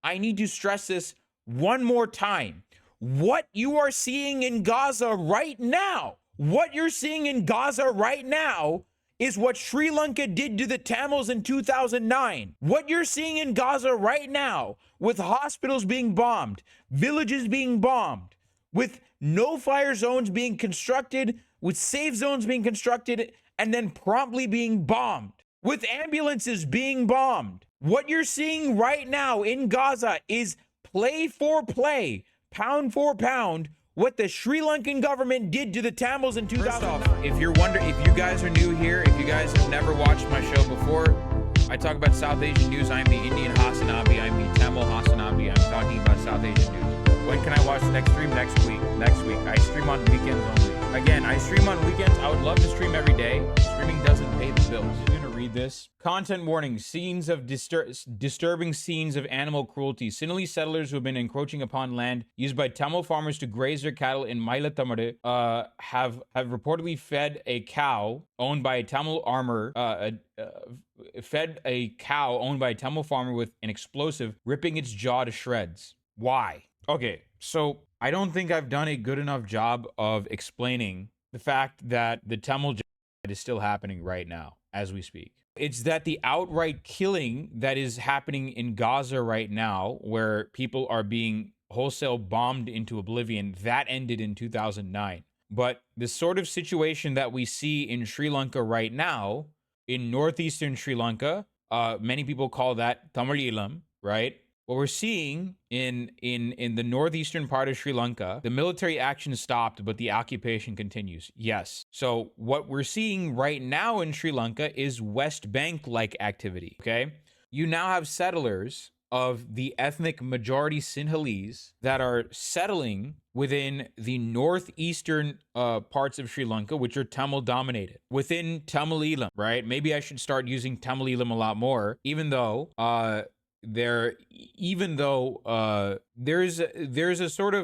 I need to stress this one more time. What you are seeing in Gaza right now, what you're seeing in Gaza right now is what Sri Lanka did to the Tamils in 2009. What you're seeing in Gaza right now, with hospitals being bombed, villages being bombed, with no-fire zones being constructed, with safe zones being constructed, and then promptly being bombed, with ambulances being bombed. What you're seeing right now in Gaza is play for play, pound for pound, what the Sri Lankan government did to the Tamils in 2009. First off, if you're wondering, if you guys are new here, if you guys have never watched my show before, I talk about South Asian news. I'm the Indian Hasanabi. I'm the Tamil Hasanabi. I'm talking about South Asian news. When can I watch the next stream? Next week. Next week. I stream on weekends only. Again, I stream on weekends. I would love to stream every day. Streaming doesn't pay the bills. I'm going to read this. Content warning. Scenes of disturbing scenes of animal cruelty. Sinhalese settlers who have been encroaching upon land used by Tamil farmers to graze their cattle in Mailathamadu have reportedly fed a cow owned by a Tamil farmer with an explosive, ripping its jaw to shreds. Why? Okay, so I don't think I've done a good enough job of explaining the fact that the Tamil genocide is still happening right now as we speak. It's that the outright killing that is happening in Gaza right now, where people are being wholesale bombed into oblivion, that ended in 2009. But the sort of situation that we see in Sri Lanka right now, in northeastern Sri Lanka, many people call that Tamil-Ilam, right? What we're seeing in the northeastern part of Sri Lanka, the military action stopped, but the occupation continues. Yes. So what we're seeing right now in Sri Lanka is West Bank-like activity, okay? You now have settlers of the ethnic majority Sinhalese that are settling within the northeastern parts of Sri Lanka, which are Tamil dominated, within Tamil-Ilam, right? Maybe I should start using Tamil-Ilam a lot more, even though there's a sort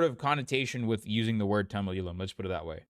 of connotation with using the word Tamil-Ilam. Let's put it that way.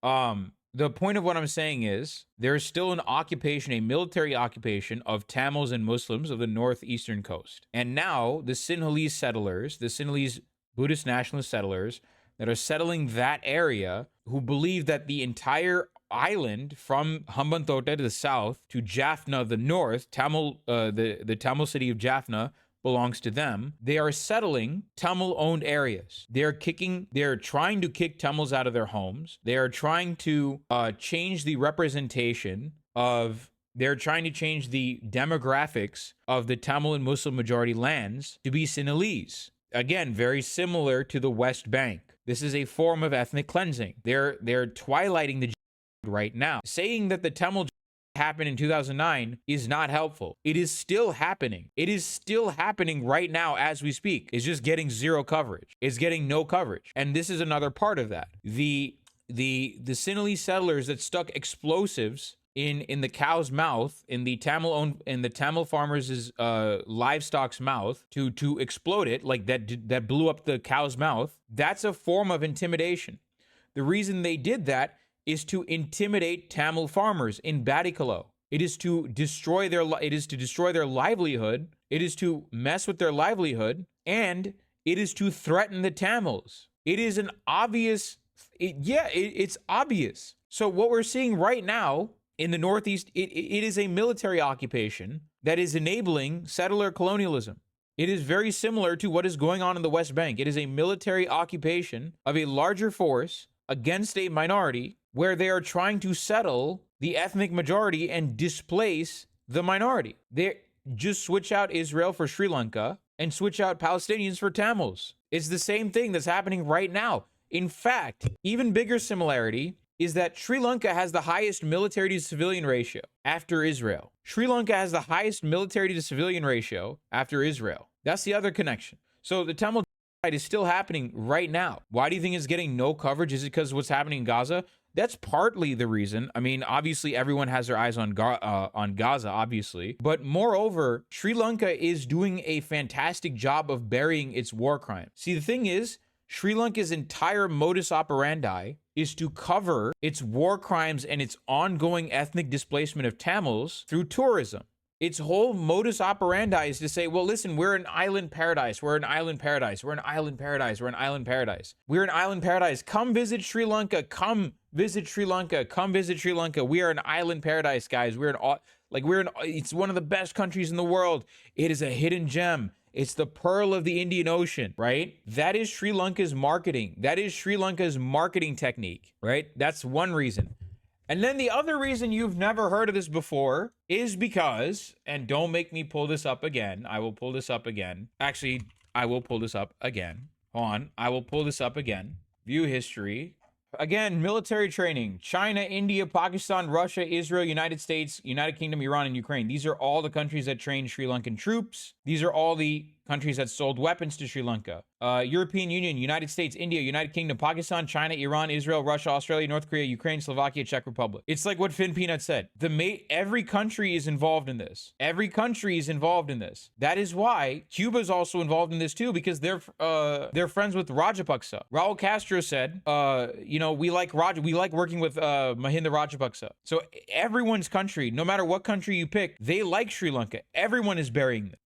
The point of what I'm saying is there's still an occupation, a military occupation of Tamils and Muslims of the northeastern coast. And now the Sinhalese settlers, the Sinhalese Buddhist nationalist settlers that are settling that area, who believe that the entire island from Hambantota to the south to Jaffna, the north, the Tamil city of Jaffna belongs to them. They are settling Tamil-owned areas. They're trying to kick Tamils out of their homes. They are trying to change the representation of, they're trying to change the demographics of the Tamil and Muslim majority lands to be Sinhalese. Again, very similar to the West Bank. This is a form of ethnic cleansing. They're twilighting the right now. Saying that the Tamil happened in 2009 is not helpful. It is still happening. It is still happening right now as we speak. It's just getting zero coverage. It's getting no coverage. And this is another part of that. The Sinhalese settlers that stuck explosives in the cow's mouth, in the Tamil farmers' livestock's mouth to explode it, like that blew up the cow's mouth. That's a form of intimidation. The reason they did that is to intimidate Tamil farmers in Badikalo. It is to destroy their livelihood. It is to mess with their livelihood, and it is to threaten the Tamils. It is an obvious, it's obvious. So what we're seeing right now in the Northeast, it is a military occupation that is enabling settler colonialism. It is very similar to what is going on in the West Bank. It is a military occupation of a larger force against a minority, where they are trying to settle the ethnic majority and displace the minority. They just switch out Israel for Sri Lanka and switch out Palestinians for Tamils. It's the same thing that's happening right now. In fact, even bigger similarity is that Sri Lanka has the highest military to civilian ratio after Israel. Sri Lanka has the highest military to civilian ratio after Israel. That's the other connection. So the Tamil genocide is still happening right now. Why do you think it's getting no coverage? Is it because of what's happening in Gaza? That's partly the reason. I mean, obviously, everyone has their eyes on Gaza, obviously. But moreover, Sri Lanka is doing a fantastic job of burying its war crimes. See, the thing is, Sri Lanka's entire modus operandi is to cover its war crimes and its ongoing ethnic displacement of Tamils through tourism. Its whole modus operandi is to say, well, listen, we're an island paradise. We're an island paradise. We're an island paradise. We're an island paradise. We're an island paradise. Come visit Sri Lanka. Come visit Sri Lanka. Come visit Sri Lanka. We are an island paradise, guys. It's one of the best countries in the world. It is a hidden gem. It's the pearl of the Indian Ocean, right? That is Sri Lanka's marketing. That is Sri Lanka's marketing technique, right? That's one reason. And then the other reason you've never heard of this before is because, and don't make me pull this up again. I will pull this up again. Actually, I will pull this up again. Hold on. I will pull this up again. View history. Again, military training. China, India, Pakistan, Russia, Israel, United States, United Kingdom, Iran, and Ukraine. These are all the countries that train Sri Lankan troops. These are all the countries that sold weapons to Sri Lanka. European Union, United States, India, United Kingdom, Pakistan, China, Iran, Israel, Russia, Australia, North Korea, Ukraine, Slovakia, Czech Republic. It's like what Finn Peanut said. Every country is involved in this. Every country is involved in this. That is why Cuba is also involved in this too, because they're friends with Rajapaksa. Raul Castro said, we like working with Mahinda Rajapaksa. So everyone's country, no matter what country you pick, they like Sri Lanka. Everyone is burying them.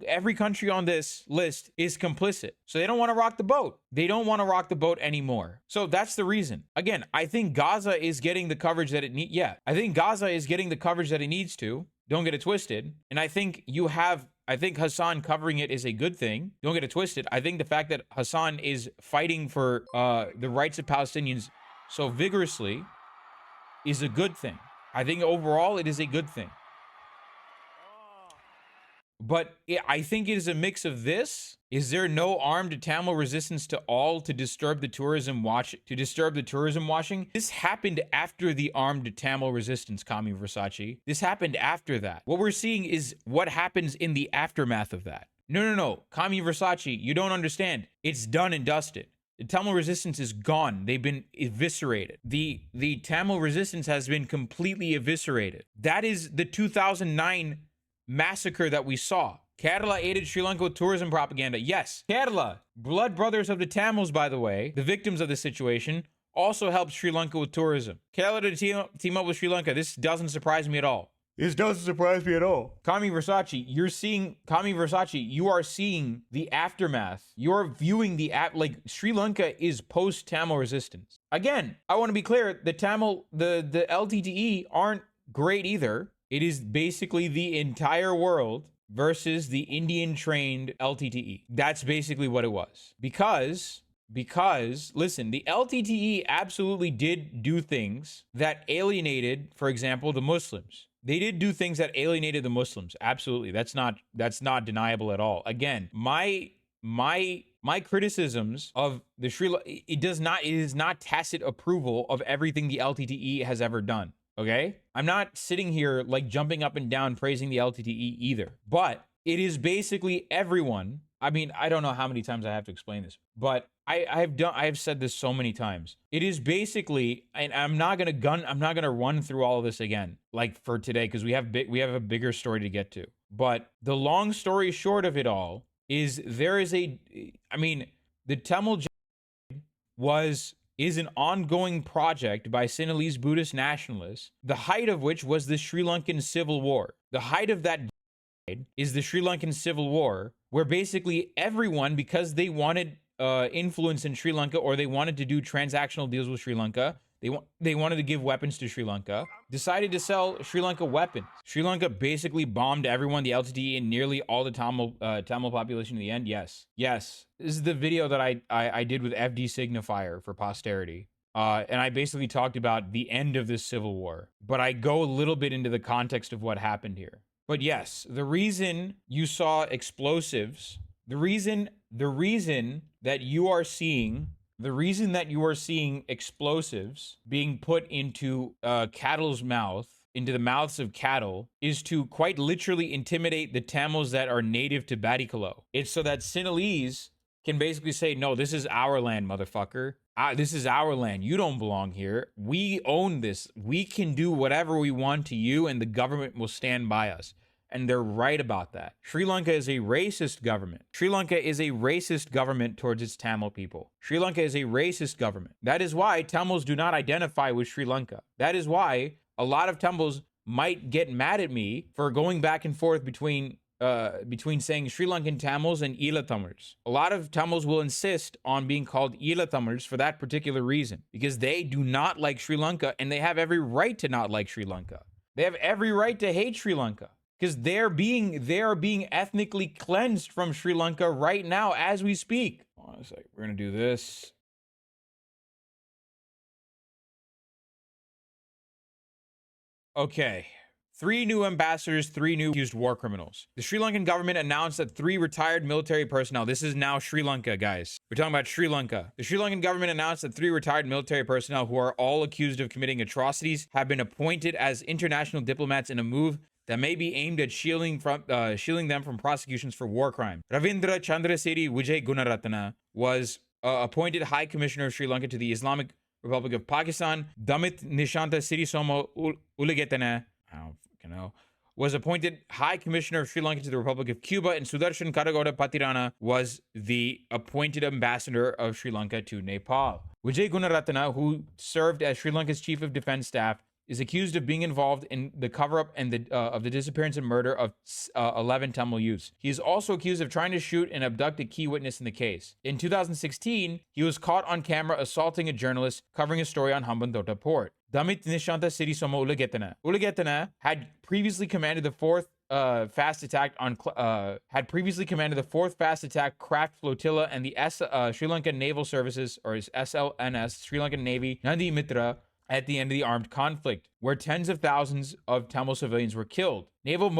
Every country on this list is complicit. So they don't want to rock the boat. They don't want to rock the boat anymore. So that's the reason. Again, I think Gaza is getting the coverage that it needs. Yeah, I think Gaza is getting the coverage that it needs to. Don't get it twisted. And I think Hassan covering it is a good thing. Don't get it twisted. I think the fact that Hassan is fighting for the rights of Palestinians so vigorously is a good thing. I think overall it is a good thing. But I think it is a mix of this. Is there no armed Tamil resistance to disturb the tourism washing? This happened after the armed Tamil resistance, Kami Versace. This happened after that. What we're seeing is what happens in the aftermath of that. No. Kami Versace, you don't understand. It's done and dusted. The Tamil resistance is gone. They've been eviscerated. The Tamil resistance has been completely eviscerated. That is the 2009 massacre that we saw. Kerala aided Sri Lanka with tourism propaganda. Yes, Kerala, blood brothers of the Tamils, by the way, the victims of the situation, also helped Sri Lanka with tourism. Kerala to team up with Sri Lanka. This doesn't surprise me at all. This doesn't surprise me at all. Kami Versace, you are seeing the aftermath. You're viewing Sri Lanka is post-Tamil resistance. Again, I want to be clear, the LTTE aren't great either. It is basically the entire world versus the Indian-trained LTTE. That's basically what it was. Because, listen, the LTTE absolutely did do things that alienated, for example, the Muslims. They did do things that alienated the Muslims. Absolutely. That's not deniable at all. Again, my criticisms of the it is not tacit approval of everything the LTTE has ever done. Okay? I'm not sitting here jumping up and down praising the LTTE either. But it is basically everyone. I mean, I don't know how many times I have to explain this, but I have said this so many times. It is basically, and I'm not gonna run through all of this again, for today, because we have a bigger story to get to. But the long story short of it all is the Tamil is an ongoing project by Sinhalese Buddhist nationalists, the height of which was the Sri Lankan Civil War. The height of that is the Sri Lankan Civil War, where basically everyone, because they wanted influence in Sri Lanka, or they wanted to do transactional deals with Sri Lanka, they wanted to give weapons to Sri Lanka, decided to sell Sri Lanka weapons. Sri Lanka basically bombed everyone, the LTTE, and nearly all the Tamil population in the end. Yes. This is the video that I did with FD Signifier for posterity. And I basically talked about the end of this civil war. But I go a little bit into the context of what happened here. But yes, the reason you saw explosives, the reason that you are seeing explosives being put into cattle's mouth, into the mouths of cattle, is to quite literally intimidate the Tamils that are native to Badikalo. It's so that Sinhalese can basically say, no, this is our land, motherfucker. This is our land. You don't belong here. We own this. We can do whatever we want to you, and the government will stand by us. And they're right about that. Sri Lanka is a racist government. Sri Lanka is a racist government towards its Tamil people. Sri Lanka is a racist government. That is why Tamils do not identify with Sri Lanka. That is why a lot of Tamils might get mad at me for going back and forth between saying Sri Lankan Tamils and Ila Tamils. A lot of Tamils will insist on being called Ila Tamils for that particular reason, because they do not like Sri Lanka, and they have every right to not like Sri Lanka. They have every right to hate Sri Lanka, because they are being ethnically cleansed from Sri Lanka right now as we speak. Hold on a sec. We're gonna do this. Okay. 3 new ambassadors, 3 new accused war criminals. The Sri Lankan government announced that 3 retired military personnel. This is now Sri Lanka, guys. We're talking about Sri Lanka. The Sri Lankan government announced that 3 retired military personnel who are all accused of committing atrocities have been appointed as international diplomats in a move that may be aimed at shielding them from prosecutions for war crimes. Ravindra Chandrasiri Vijay Gunaratana was appointed High Commissioner of Sri Lanka to the Islamic Republic of Pakistan. Damit Nishanta Sirisomo Ulagetana, was appointed High Commissioner of Sri Lanka to the Republic of Cuba, and Sudarshan Karagoda Patirana was the appointed ambassador of Sri Lanka to Nepal. Vijay Gunaratana, who served as Sri Lanka's Chief of Defense Staff, is accused of being involved in the cover-up and of the disappearance and murder of 11 Tamil youths. He is also accused of trying to shoot and abduct a key witness in the case. In 2016, he was caught on camera assaulting a journalist covering a story on Hambantota port. Damit Nishanta Sirisomo Ulagetana had previously commanded the 4th fast attack craft flotilla and the Sri Lankan Naval Services, or SLNS, Sri Lankan Navy, Nandi Mitra, at the end of the armed conflict, where tens of thousands of Tamil civilians were killed. Naval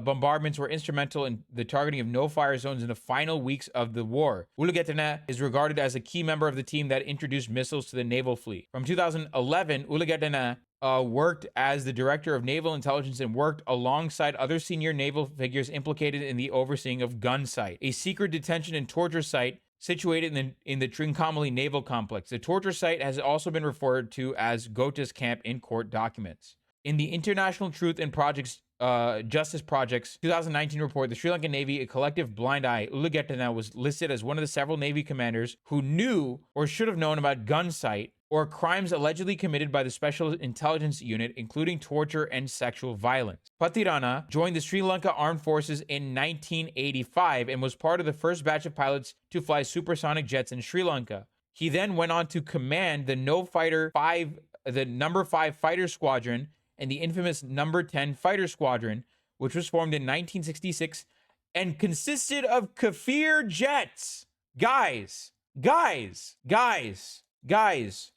bombardments were instrumental in the targeting of no-fire zones in the final weeks of the war. Ulagetana is regarded as a key member of the team that introduced missiles to the naval fleet. From 2011, Ulagetana worked as the director of naval intelligence and worked alongside other senior naval figures implicated in the overseeing of Gun Site, a secret detention and torture site situated in the Trincomalee Naval Complex. The torture site has also been referred to as Gota's Camp in court documents. In the International Truth and Justice Project's 2019 report, the Sri Lankan Navy, a collective blind eye, Ulagetana was listed as one of the several Navy commanders who knew or should have known about Gun Site or crimes allegedly committed by the Special Intelligence Unit, including torture and sexual violence. Patirana joined the Sri Lanka Armed Forces in 1985 and was part of the first batch of pilots to fly supersonic jets in Sri Lanka. He then went on to command the number 5 fighter squadron and the infamous number 10 fighter squadron, which was formed in 1966 and consisted of Kafir jets. Guys,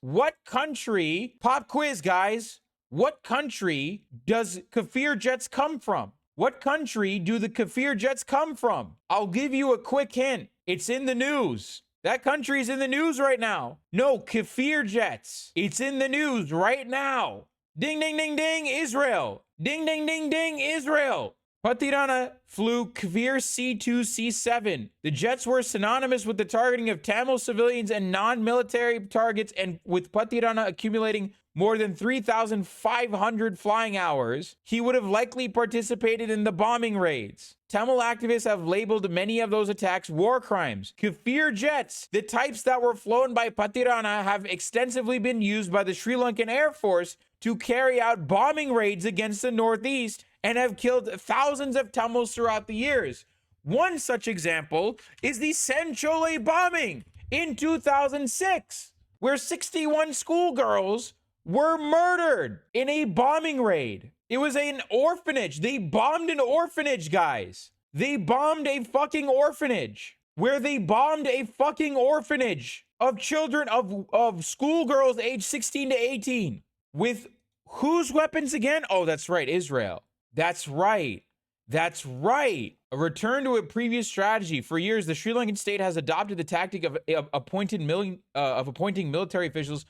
what country, pop quiz, guys, what country does Kafir jets come from? What country do the Kafir jets come from? I'll give you a quick hint. It's in the news. That country is in the news right now. No, Kafir jets. It's in the news right now. Ding, ding, ding, ding, Israel. Ding, ding, ding, ding, Israel. Patirana flew Kafir C-2, C-7. The jets were synonymous with the targeting of Tamil civilians and non-military targets, and with Patirana accumulating more than 3,500 flying hours, he would have likely participated in the bombing raids. Tamil activists have labeled many of those attacks war crimes. Kafir jets, the types that were flown by Patirana, have extensively been used by the Sri Lankan Air Force to carry out bombing raids against the Northeast and have killed thousands of Tamils throughout the years. One such example is the Senchole bombing in 2006, where 61 schoolgirls were murdered in a bombing raid. It was an orphanage. They bombed an orphanage, guys. They bombed a fucking orphanage, where they bombed a fucking orphanage of children, of schoolgirls aged 16 to 18. With whose weapons again? Oh, that's right, Israel. That's right. That's right. A return to a previous strategy. For years, the Sri Lankan state has adopted the tactic of appointing military officials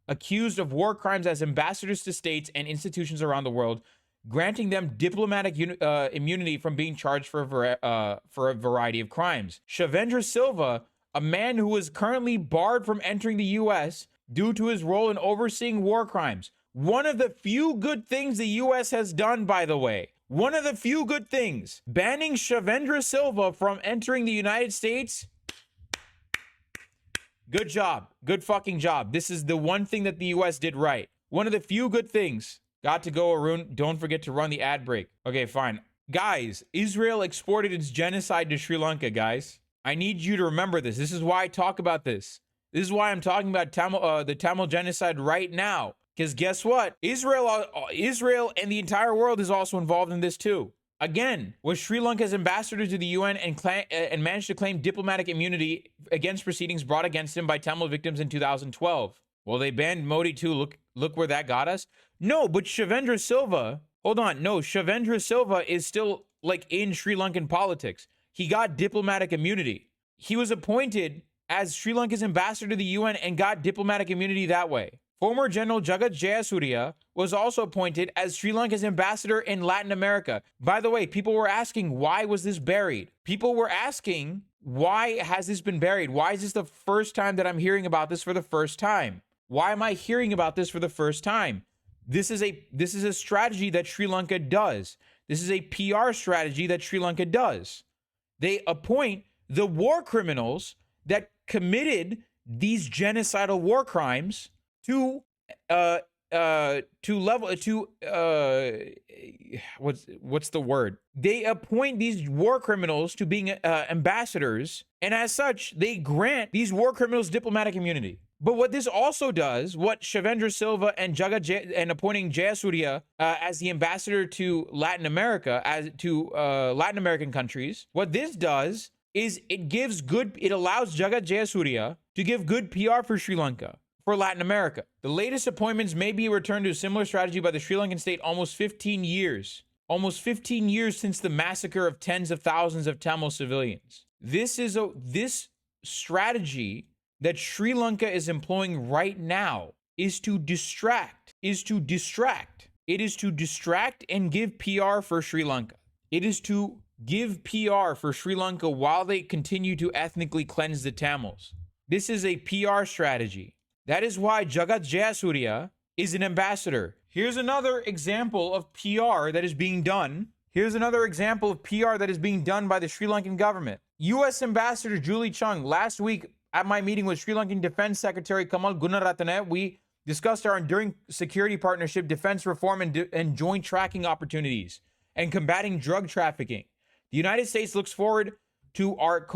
accused of war crimes as ambassadors to states and institutions around the world, granting them diplomatic immunity from being charged for a variety of crimes. Shavendra Silva, a man who is currently barred from entering the U.S. due to his role in overseeing war crimes. One of the few good things the U.S. has done, by the way. One of the few good things. Banning Shavendra Silva from entering the United States. Good job. Good fucking job. This is the one thing that the U.S. did right. One of the few good things Got to go, Arun. Don't forget to run the ad break. Okay, fine. Guys, Israel exported its genocide to Sri Lanka, guys. I need you to remember this. This is why I talk about this. This is why I'm talking about the Tamil genocide right now. Because guess what? Israel and the entire world is also involved in this too. Again, was Sri Lanka's ambassador to the UN and managed to claim diplomatic immunity against proceedings brought against him by Tamil victims in 2012. Well, they banned Modi too. Look where that got us. No, but Shavendra Silva, hold on. No, Shavendra Silva is still like in Sri Lankan politics. He got diplomatic immunity. He was appointed as Sri Lanka's ambassador to the UN and got diplomatic immunity that way. Former General Jagat Jayasuriya was also appointed as Sri Lanka's ambassador in Latin America. By the way, people were asking, why was this buried? People were asking, why has this been buried? Why is this the first time that I'm hearing about this for the first time? Why am I hearing about this for the first time? This is a strategy that Sri Lanka does. This is a PR strategy that Sri Lanka does. They appoint the war criminals that committed these genocidal war crimes what's the word? They appoint these war criminals to being ambassadors, and as such, they grant these war criminals diplomatic immunity. But what this also does, what Shavendra Silva and and appointing Jayasuriya as the ambassador to Latin America, Latin American countries, what this does is it allows Jagat Jayasuriya to give good PR for Sri Lanka, for Latin America. The latest appointments may be a return to a similar strategy by the Sri Lankan state almost 15 years since the massacre of tens of thousands of Tamil civilians. This strategy that Sri Lanka is employing right now is to distract. It is to distract and give PR for Sri Lanka. It is to give PR for Sri Lanka while they continue to ethnically cleanse the Tamils. This is a PR strategy. That is why Jagat Jayasuriya is an ambassador. Here's another example of PR that is being done. Here's another example of PR that is being done by the Sri Lankan government. U.S. Ambassador Julie Chung, last week at my meeting with Sri Lankan Defense Secretary Kamal Gunaratne, we discussed our enduring security partnership, defense reform, and joint tracking opportunities, and combating drug trafficking. The United States looks forward to our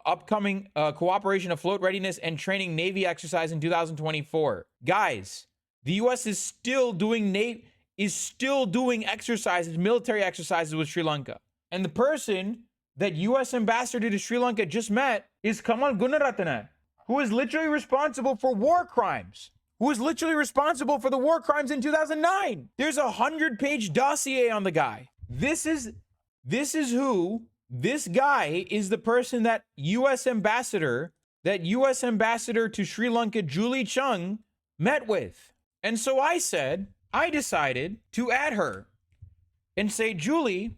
upcoming cooperation afloat readiness and training Navy exercise in 2024. Guys, the U.S. is still doing exercises, military exercises with Sri Lanka. And the person that U.S. ambassador to Sri Lanka just met is Kamal Gunaratne, who is literally responsible for war crimes. Who is literally responsible for the war crimes in 2009. There's a 100-page dossier on the guy. This guy is the person that U.S. ambassador to Sri Lanka, Julie Chung, met with. And so I decided to add her and say, Julie,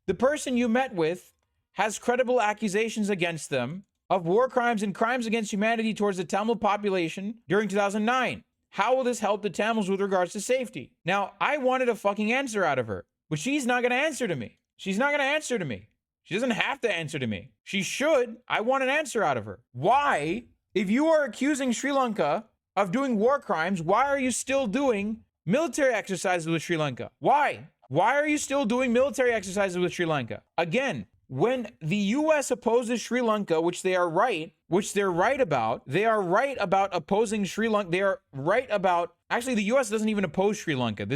the person you met with has credible accusations against them of war crimes and crimes against humanity towards the Tamil population during 2009. How will this help the Tamils with regards to safety? Now, I wanted a fucking answer out of her, but she's not going to answer to me. She's not going to answer to me. She doesn't have to answer to me. She should. I want an answer out of her. Why, if you are accusing Sri Lanka of doing war crimes, why are you still doing military exercises with Sri Lanka? Why? Why are you still doing military exercises with Sri Lanka? Again, when the U.S. opposes Sri Lanka, which they're right about opposing Sri Lanka. They are right about, actually, the U.S. doesn't even oppose Sri Lanka.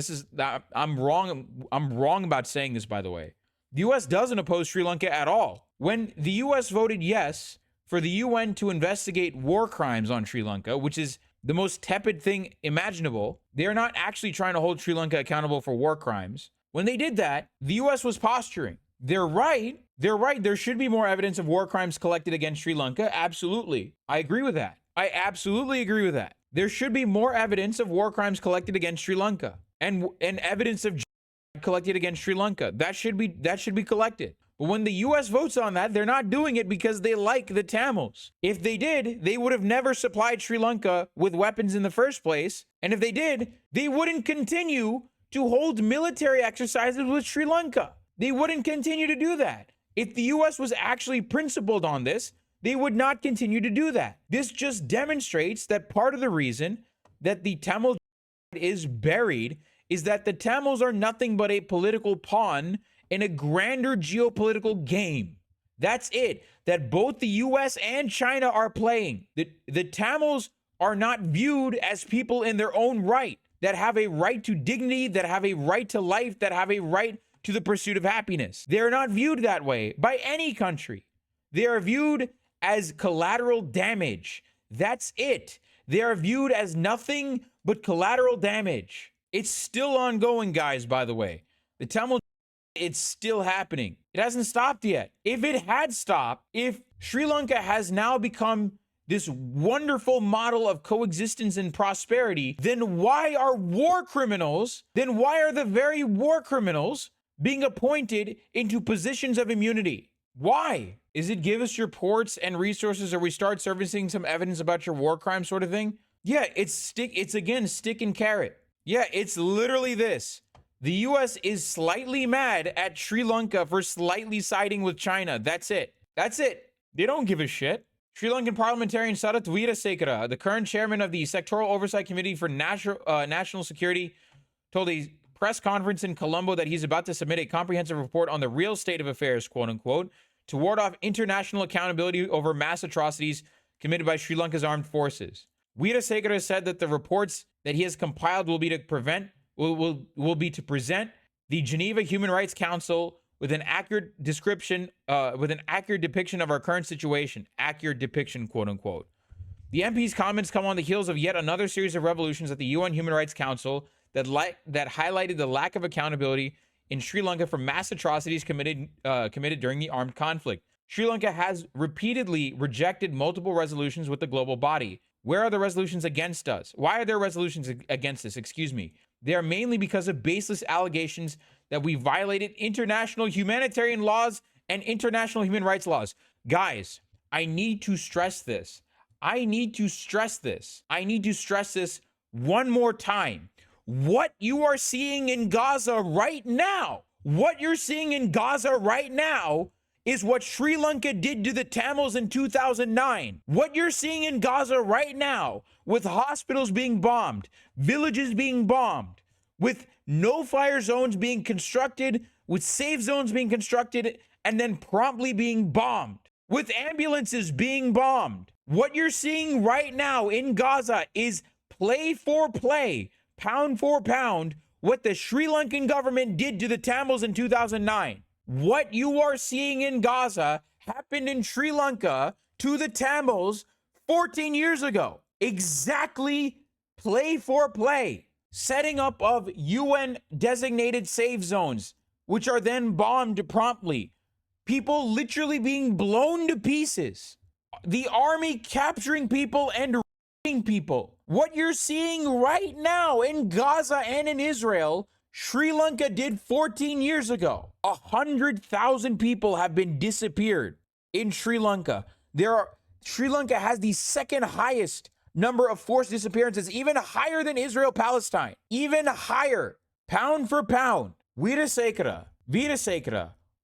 I'm wrong about saying this, by the way. The U.S. doesn't oppose Sri Lanka at all. When the U.S. voted yes for the UN to investigate war crimes on Sri Lanka, which is the most tepid thing imaginable, they are not actually trying to hold Sri Lanka accountable for war crimes. When they did that, the U.S. was posturing. They're right. There should be more evidence of war crimes collected against Sri Lanka. Absolutely. I agree with that. I absolutely agree with that. There should be more evidence of war crimes collected against Sri Lanka and evidence of collected against Sri Lanka. That should be collected. But when the U.S. votes on that, they're not doing it because they like the Tamils. If they did, they would have never supplied Sri Lanka with weapons in the first place. And if they did, they wouldn't continue to hold military exercises with Sri Lanka. They wouldn't continue to do that. If the U.S. was actually principled on this, they would not continue to do that. This just demonstrates that part of the reason that the Tamil is buried is that the Tamils are nothing but a political pawn in a grander geopolitical game. That's it. That both the US and China are playing. The Tamils are not viewed as people in their own right, that have a right to dignity, that have a right to life, that have a right to the pursuit of happiness. They're not viewed that way by any country. They are viewed as collateral damage. That's it. They are viewed as nothing but collateral damage. It's still ongoing, guys, by the way. The Tamil, it's still happening. It hasn't stopped yet. If it had stopped, if Sri Lanka has now become this wonderful model of coexistence and prosperity, then why are the very war criminals being appointed into positions of immunity? Why? Is it give us your ports and resources, or we start servicing some evidence about your war crime sort of thing? Yeah, it's again stick and carrot. Yeah, it's literally this. The US is slightly mad at Sri Lanka for slightly siding with China. That's it. That's it. They don't give a shit. Sri Lankan parliamentarian Sarath Weerasekara, the current chairman of the Sectoral Oversight Committee for National Security, told a press conference in Colombo that he's about to submit a comprehensive report on the real state of affairs, quote unquote, to ward off international accountability over mass atrocities committed by Sri Lanka's armed forces. Weerasekara said that the reports that he has compiled will be to present the Geneva Human Rights Council with an accurate depiction of our current situation. Accurate depiction, quote unquote. The MP's comments come on the heels of yet another series of revolutions at the UN Human Rights Council that highlighted the lack of accountability in Sri Lanka for mass atrocities committed during the armed conflict. Sri Lanka has repeatedly rejected multiple resolutions with the global body. Where are the resolutions against us? Why are there resolutions against us? Excuse me. They are mainly because of baseless allegations that we violated international humanitarian laws and international human rights laws. Guys, I need to stress this. I need to stress this one more time. What you are seeing in Gaza right now, is what Sri Lanka did to the Tamils in 2009. What you're seeing in Gaza right now, with hospitals being bombed, villages being bombed, with no-fire zones being constructed, with safe zones being constructed, and then promptly being bombed, with ambulances being bombed. What you're seeing right now in Gaza is play for play, pound for pound, what the Sri Lankan government did to the Tamils in 2009. What you are seeing in Gaza happened in Sri Lanka to the Tamils 14 years ago. Exactly play for play. Setting up of UN designated safe zones, which are then bombed promptly. People literally being blown to pieces. The army capturing people and raping people. What you're seeing right now in Gaza and in Israel, Sri Lanka did 14 years ago. 100,000 people have been disappeared in Sri Lanka. Sri Lanka has the second highest number of forced disappearances, even higher than Israel-Palestine. Even higher. Pound for pound. Weerasekara,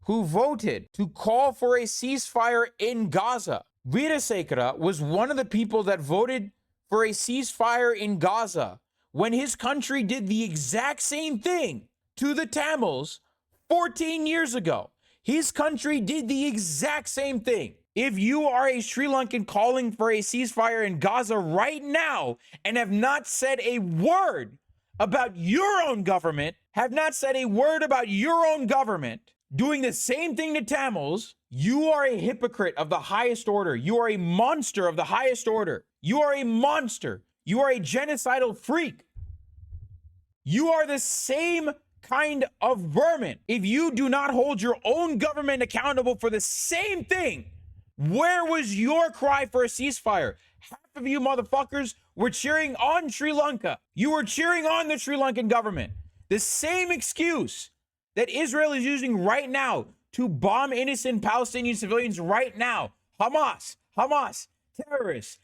who voted to call for a ceasefire in Gaza. Weerasekara was one of the people that voted for a ceasefire in Gaza when his country did the exact same thing to the Tamils 14 years ago. His country did the exact same thing. If you are a Sri Lankan calling for a ceasefire in Gaza right now and have not said a word about your own government, doing the same thing to Tamils, you are a hypocrite of the highest order. You are a monster of the highest order. You are a monster. You are a genocidal freak. You are the same kind of vermin. If you do not hold your own government accountable for the same thing, where was your cry for a ceasefire? Half of you motherfuckers were cheering on Sri Lanka. You were cheering on the Sri Lankan government. The same excuse that Israel is using right now to bomb innocent Palestinian civilians right now. Hamas, terrorists.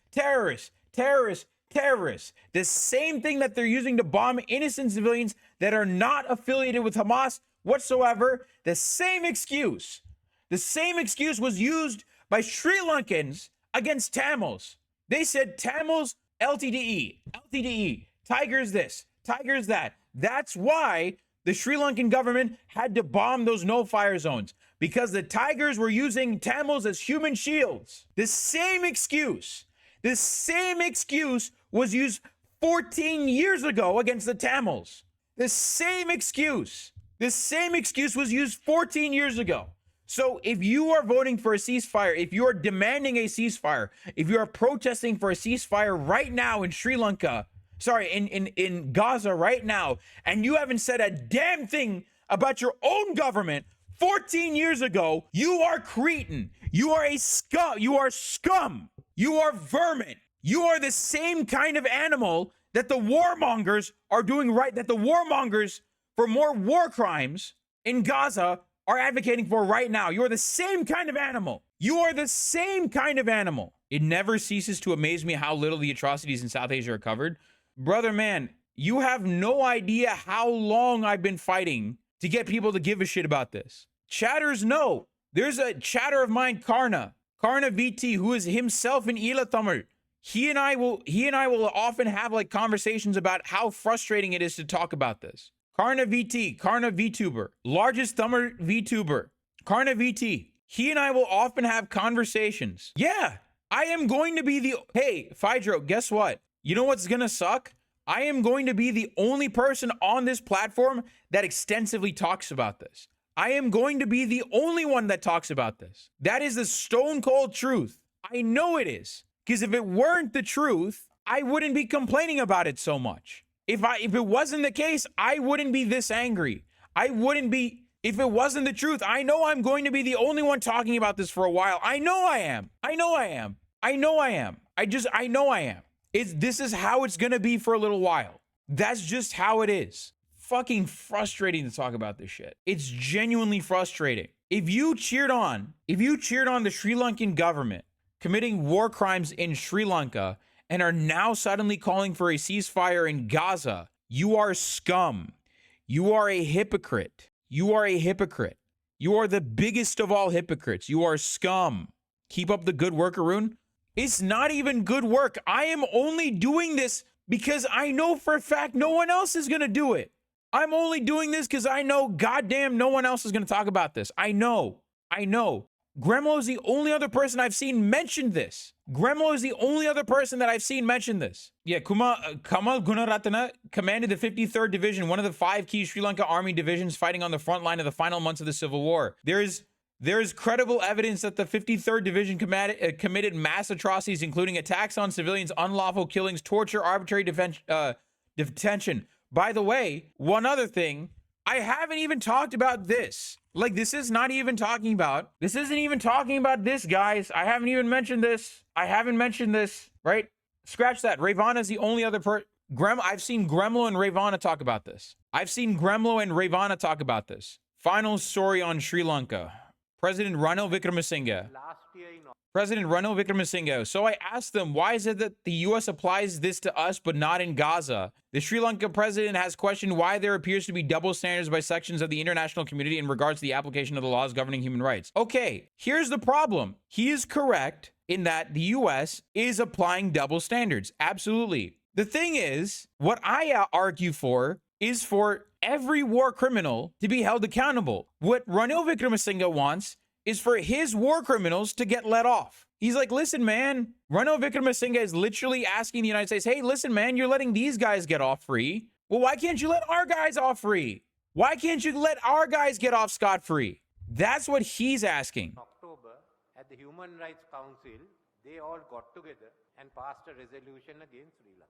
The same thing that they're using to bomb innocent civilians that are not affiliated with Hamas whatsoever. The same excuse was used by Sri Lankans against Tamils. They said Tamils, LTDE, Tigers this, tigers that. That's why the Sri Lankan government had to bomb those no-fire zones, because the tigers were using Tamils as human shields. The same excuse was used 14 years ago against the Tamils. The same excuse was used 14 years ago. So if you are voting for a ceasefire, if you are demanding a ceasefire, if you are protesting for a ceasefire right now in Sri Lanka, in Gaza right now, and you haven't said a damn thing about your own government 14 years ago, you are cretin. You are a scum. You are scum. You are vermin. You are the same kind of animal that the warmongers are doing right, that the warmongers for more war crimes in Gaza are advocating for right now. You are the same kind of animal. You are the same kind of animal. It never ceases to amaze me how little the atrocities in South Asia are covered. Brother, man, you have no idea how long I've been fighting to get people to give a shit about this. Chatters know. There's a chatter of mine, Karna VT, who is himself an Ila Tamil. He and I will often have like conversations about how frustrating it is to talk about this. Karna VTuber, largest Tamil VTuber, Karna VT. He and I will often have conversations. Yeah, I am going to be hey, Phydro, guess what? You know what's gonna suck? I am going to be the only person on this platform that extensively talks about this. I am going to be the only one that talks about this. That is the stone cold truth. I know it is. Because if it weren't the truth, I wouldn't be complaining about it so much. If it wasn't the case, I wouldn't be this angry. If it wasn't the truth, I know I'm going to be the only one talking about this for a while. I know I am. This is how it's going to be for a little while. That's just how it is. Fucking frustrating to talk about this shit. It's genuinely frustrating. If you cheered on the Sri Lankan government committing war crimes in Sri Lanka and are now suddenly calling for a ceasefire in Gaza, you are scum. You are a hypocrite. You are the biggest of all hypocrites. You are scum. Keep up the good work, Arun. It's not even good work. I am only doing this because I know for a fact no one else is going to do it. I'm only doing this because I know goddamn no one else is going to talk about this. I know. Gremlo is the only other person I've seen mention this. Yeah, Kamal Gunaratana commanded the 53rd Division, one of the 5 key Sri Lanka army divisions fighting on the front line of the final months of the civil war. There is credible evidence that the 53rd Division committed mass atrocities, including attacks on civilians, unlawful killings, torture, arbitrary detention. By the way, one other thing, I haven't even talked about this. Like, this isn't even talking about this, guys. I haven't even mentioned this. Right? Scratch that. Ravana is the only other I've seen Gremlo and Ravana talk about this. Final story on Sri Lanka. President Ranil Wickremesinghe. So I asked them, why is it that the U.S. applies this to us but not in Gaza? The Sri Lanka president has questioned why there appears to be double standards by sections of the international community in regards to the application of the laws governing human rights. Okay, here's the problem. He is correct in that the U.S. is applying double standards. Absolutely. The thing is, what I argue for is for every war criminal to be held accountable. What Ranil Wickremesinghe wants is for his war criminals to get let off. He's like, listen, man, Ranil Wickremesinghe is literally asking the United States, hey, listen, man, you're letting these guys get off free. Well, why can't you let our guys off free? Why can't you let our guys get off scot-free? That's what he's asking. October, at the Human Rights Council, they all got together and passed a resolution against Sri Lanka.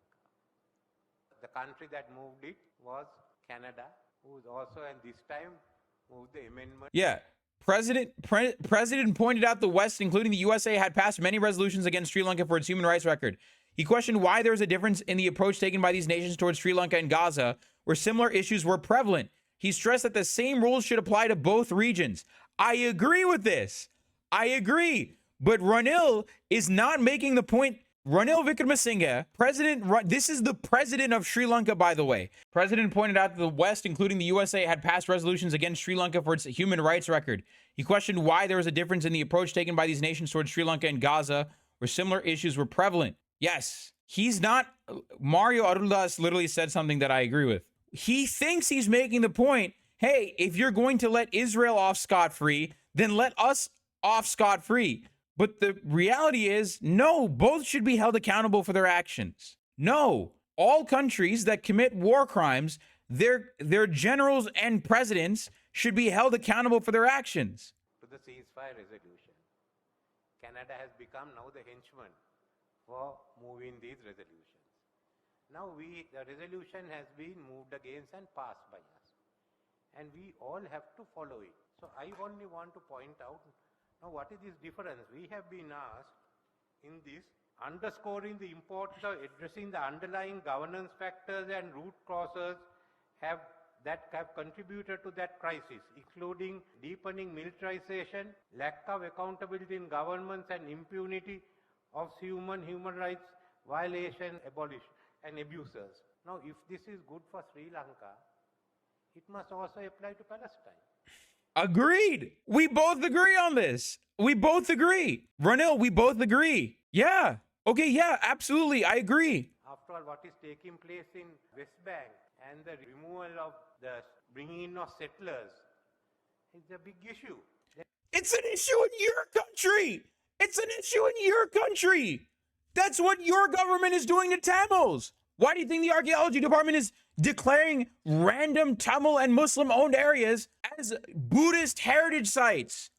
The country that moved it was Canada, who's also, and this time, moved the amendment. Yeah. President pointed out the West, including the USA, had passed many resolutions against Sri Lanka for its human rights record. He questioned why there was a difference in the approach taken by these nations towards Sri Lanka and Gaza, where similar issues were prevalent. He stressed that the same rules should apply to both regions. I agree with this. I agree. But Ranil is not making the point. Ranil Wickremesinghe, this is the president of Sri Lanka, by the way. President pointed out that the West, including the USA, had passed resolutions against Sri Lanka for its human rights record. He questioned why there was a difference in the approach taken by these nations towards Sri Lanka and Gaza, where similar issues were prevalent. Yes. He's not. Mario Aruldas literally said something that I agree with. He thinks he's making the point, hey, if you're going to let Israel off scot-free, then let us off scot-free. But the reality is, no, both should be held accountable for their actions. No, all countries that commit war crimes, their generals and presidents should be held accountable for their actions. To the ceasefire resolution, Canada has become now the henchman for moving these resolutions. Now the resolution has been moved against and passed by us. And we all have to follow it. So I only want to point out, now what is this difference? We have been asked in this, underscoring the importance of addressing the underlying governance factors and root causes that have contributed to that crisis, including deepening militarization, lack of accountability in governments, and impunity of human rights violations, abolition, and abusers. Now, if this is good for Sri Lanka, it must also apply to Palestine. Agreed. We both agree on this. We both agree. Ranil, we both agree. Yeah. Okay, yeah, absolutely. I agree. After all, what is taking place in West Bank and the removal of the bringing in of settlers is a big issue. It's an issue in your country. It's an issue in your country. That's what your government is doing to Tamils. Why do you think the archaeology department is declaring random Tamil and Muslim-owned areas as Buddhist heritage sites?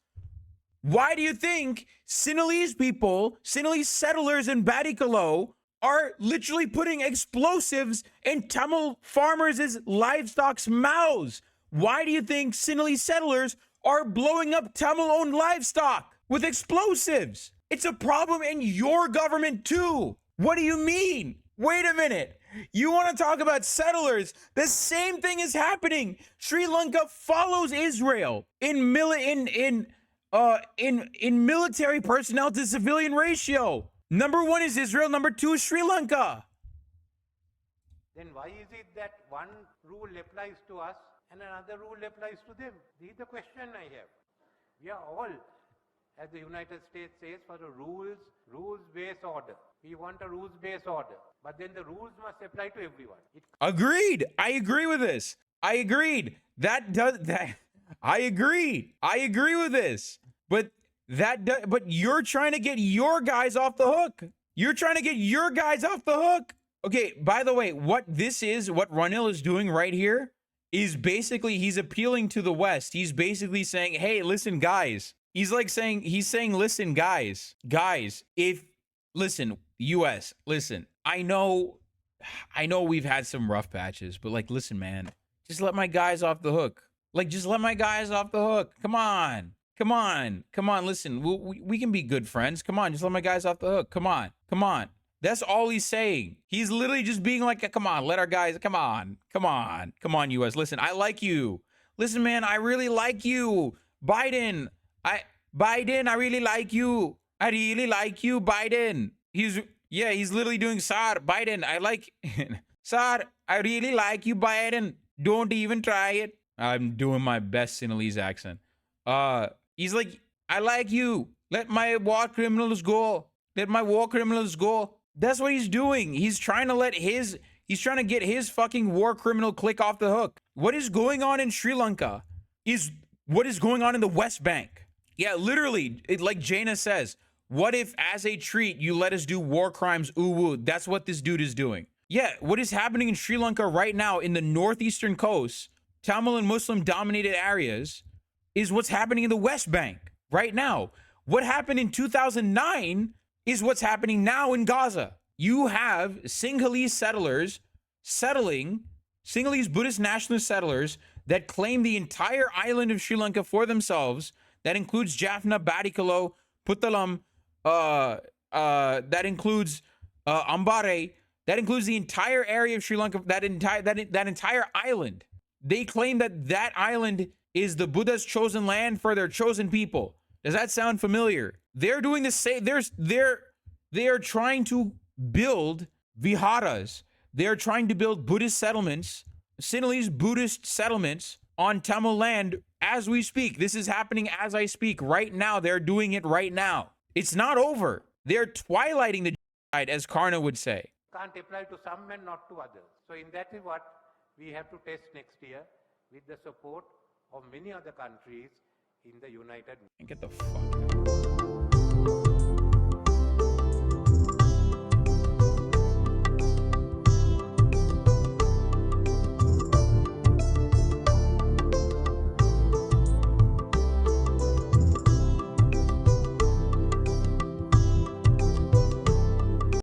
Why do you think Sinhalese people, Sinhalese settlers in Badikalo are literally putting explosives in Tamil farmers' livestock's mouths? Why do you think Sinhalese settlers are blowing up Tamil-owned livestock with explosives? It's a problem in your government too. What do you mean? Wait a minute. You want to talk about settlers? The same thing is happening. Sri Lanka follows Israel in military personnel to civilian ratio. Number 1 is Israel. Number 2 is Sri Lanka. Then why is it that one rule applies to us and another rule applies to them? This is the question I have. We are all, as the United States says, for a rules-based order. We want a rules-based order. But then the rules must apply to everyone. Agreed. I agree with this. I agreed. I agree with this. But you're trying to get your guys off the hook. You're trying to get your guys off the hook. Okay, by the way, what Ranil is doing right here is basically he's appealing to the West. He's basically saying, hey, listen, guys. He's saying, listen, guys, listen, US, listen, I know we've had some rough patches, but like, listen, man, just let my guys off the hook. Like, just let my guys off the hook. Come on. Listen, we can be good friends. Come on. Just let my guys off the hook. Come on. That's all he's saying. He's literally just being like, come on, let our guys, come on, US. Listen, I like you. Listen, man, I really like you. Biden, I really like you. I really like you, Biden. He's literally doing, Sir, Biden, I like, Sir, I really like you, Biden. Don't even try it. I'm doing my best Sinhalese accent. He's like, I like you. Let my war criminals go. That's what he's doing. He's trying to get his fucking war criminal clique off the hook. What is going on in Sri Lanka is what is going on in the West Bank. Yeah, literally, like Jaina says, what if as a treat you let us do war crimes? Ooh, that's what this dude is doing. Yeah, what is happening in Sri Lanka right now in the northeastern coast, Tamil and Muslim dominated areas, is what's happening in the West Bank right now. What happened in 2009 is what's happening now in Gaza. You have Sinhalese settlers Sinhalese Buddhist nationalist settlers that claim the entire island of Sri Lanka for themselves. That includes Jaffna, Badikalo, Puttalam, that includes Ambare, that includes the entire area of Sri Lanka, that entire island. They claim that island is the Buddha's chosen land for their chosen people. Does that sound familiar? They're doing the same. They are trying to build viharas. They're trying to build Buddhist settlements, Sinhalese Buddhist settlements on Tamil land as we speak. This is happening as I speak right now. They're doing it right now. It's not over. They're twilighting the Right, as Karna would say. Can't apply to some and not to others. So in that is what we have to test next year with the support of many other countries in the United Nations. Get the fuck out.